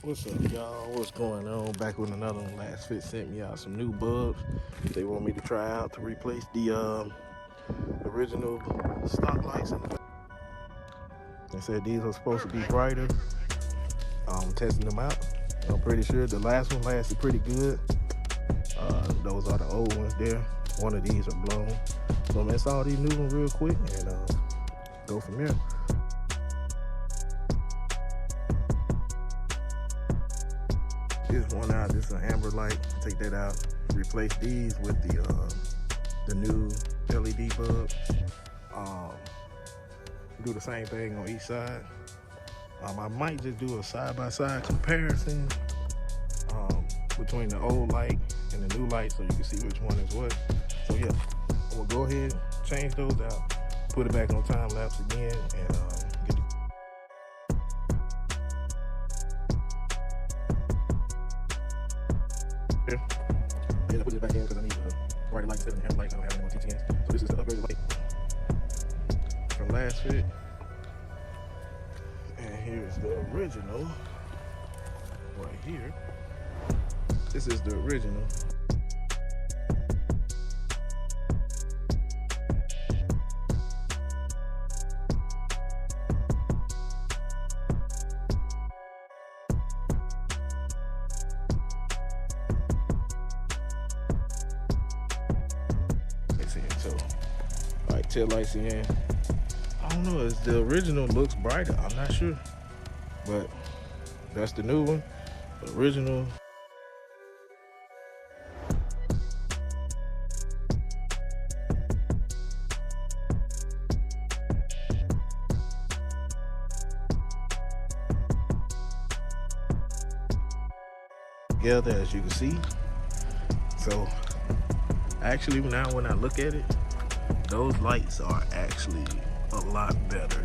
What's up, y'all? What's going on? Back with another one. Lasfit sent me out some new bulbs they want me to try out to replace the original stock lights in the back. They said these are supposed to be brighter. I'm testing them out. I'm pretty sure the last one lasted pretty good. Those are the old ones there. One of these are blown. So I'm gonna install these new ones real quick and go from there. This one out, this is an amber light. Take that out. Replace these with the new LED bulbs. Do the same thing on each side. I might just do a side-by-side comparison between the old light and the new light so you can see which one is what. So yeah, I'm gonna go ahead, change those out, put it back on time lapse again, and get the yeah, I put it back in because I need a brighter light instead of the amber light. I don't have any more TTNs. So this is the upgraded light from Lasfit. And here's the original right here. This is the original. It's in, so like tail lights in. I don't know, it's the original looks brighter, I'm not sure. But that's the new one, the original. Together, as you can see. So actually now when I look at it, those lights are actually a lot better